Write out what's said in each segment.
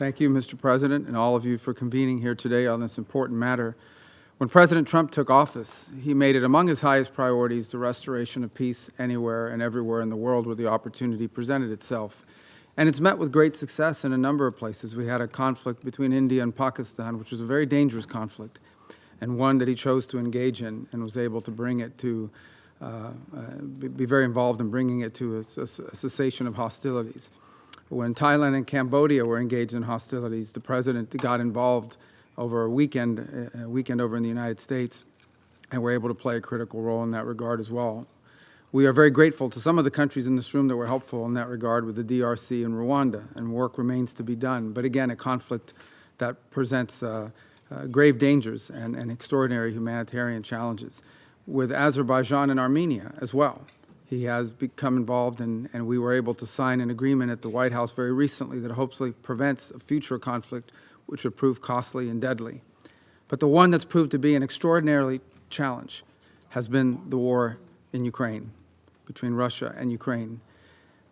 Thank you, Mr. President, and all of you for convening here today on this important matter. When President Trump took office, he made it among his highest priorities the restoration of peace anywhere and everywhere in the world where the opportunity presented itself. And it's met with great success in a number of places. We had a conflict between India and Pakistan, which was a very dangerous conflict, and one that he chose to engage in and was able to bring it to, be very involved in bringing it to a cessation of hostilities. When Thailand and Cambodia were engaged in hostilities, the president got involved over a weekend over in the United States, and were able to play a critical role in that regard as well. We are very grateful to some of the countries in this room that were helpful in that regard with the DRC and Rwanda, and work remains to be done. But again, a conflict that presents grave dangers and extraordinary humanitarian challenges. With Azerbaijan and Armenia as well. He has become involved, and we were able to sign an agreement at the White House very recently that hopefully prevents a future conflict which would prove costly and deadly. But the one that's proved to be an extraordinary challenge has been the war in Ukraine, between Russia and Ukraine.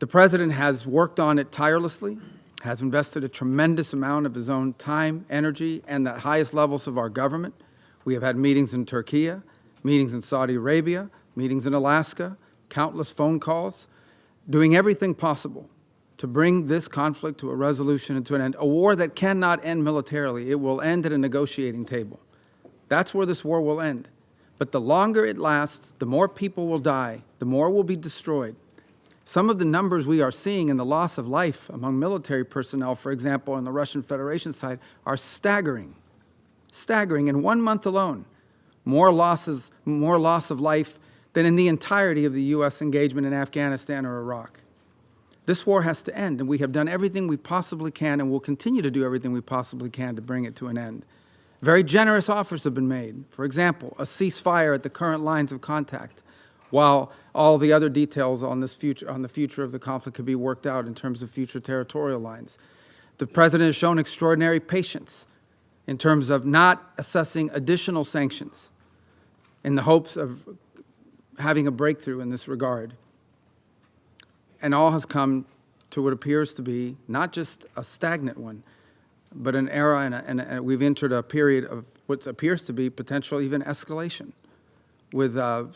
The President has worked on it tirelessly, has invested a tremendous amount of his own time, energy, and the highest levels of our government. We have had meetings in Turkey, meetings in Saudi Arabia, meetings in Alaska, countless phone calls, doing everything possible to bring this conflict to a resolution and to an end. A war that cannot end militarily. It will end at a negotiating table. That's where this war will end. But the longer it lasts, the more people will die, the more will be destroyed. Some of the numbers we are seeing in the loss of life among military personnel, for example, on the Russian Federation side, are staggering. Staggering. In 1 month alone, more loss of life than in the entirety of the U.S. engagement in Afghanistan or Iraq. This war has to end, and we have done everything we possibly can and will continue to do everything we possibly can to bring it to an end. Very generous offers have been made. For example, a ceasefire at the current lines of contact, while all the other details on the future of the conflict could be worked out in terms of future territorial lines. The President has shown extraordinary patience in terms of not assessing additional sanctions in the hopes of having a breakthrough in this regard. And all has come to what appears to be not just a stagnant one, but an era, and we've entered a period of what appears to be potential even escalation, with the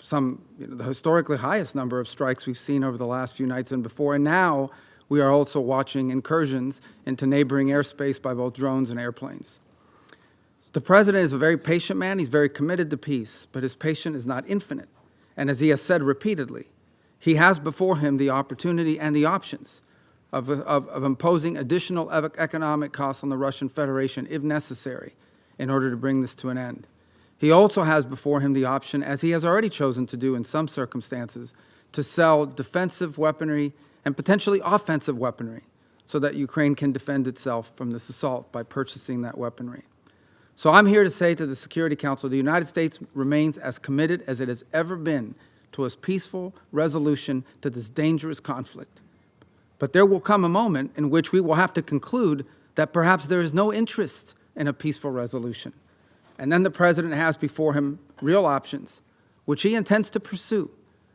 historically highest number of strikes we've seen over the last few nights and before. And now we are also watching incursions into neighboring airspace by both drones and airplanes. The President is a very patient man. He's very committed to peace, but his patience is not infinite. And as he has said repeatedly, he has before him the opportunity and the options of imposing additional economic costs on the Russian Federation if necessary in order to bring this to an end. He also has before him the option, as he has already chosen to do in some circumstances, to sell defensive weaponry and potentially offensive weaponry so that Ukraine can defend itself from this assault by purchasing that weaponry. So I'm here to say to the Security Council, the United States remains as committed as it has ever been to a peaceful resolution to this dangerous conflict. But there will come a moment in which we will have to conclude that perhaps there is no interest in a peaceful resolution. And then the President has before him real options, which he intends to pursue,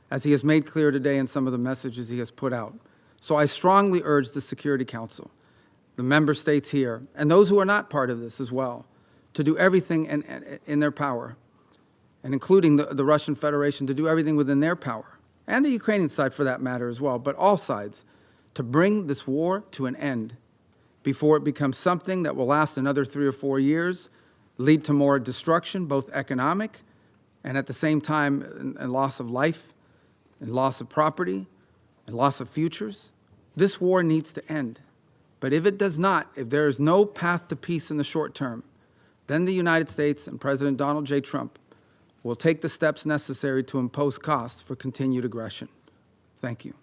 as he has made clear today in some of the messages he has put out. So I strongly urge the Security Council, the member states here, and those who are not part of this as well, to do everything in their power, and including the Russian Federation, to do everything within their power, and the Ukrainian side for that matter as well, but all sides, to bring this war to an end before it becomes something that will last another 3 or 4 years, lead to more destruction, both economic and at the same time a loss of life and loss of property and loss of futures. This war needs to end. But if it does not, if there is no path to peace in the short term, then the United States and President Donald J. Trump will take the steps necessary to impose costs for continued aggression. Thank you.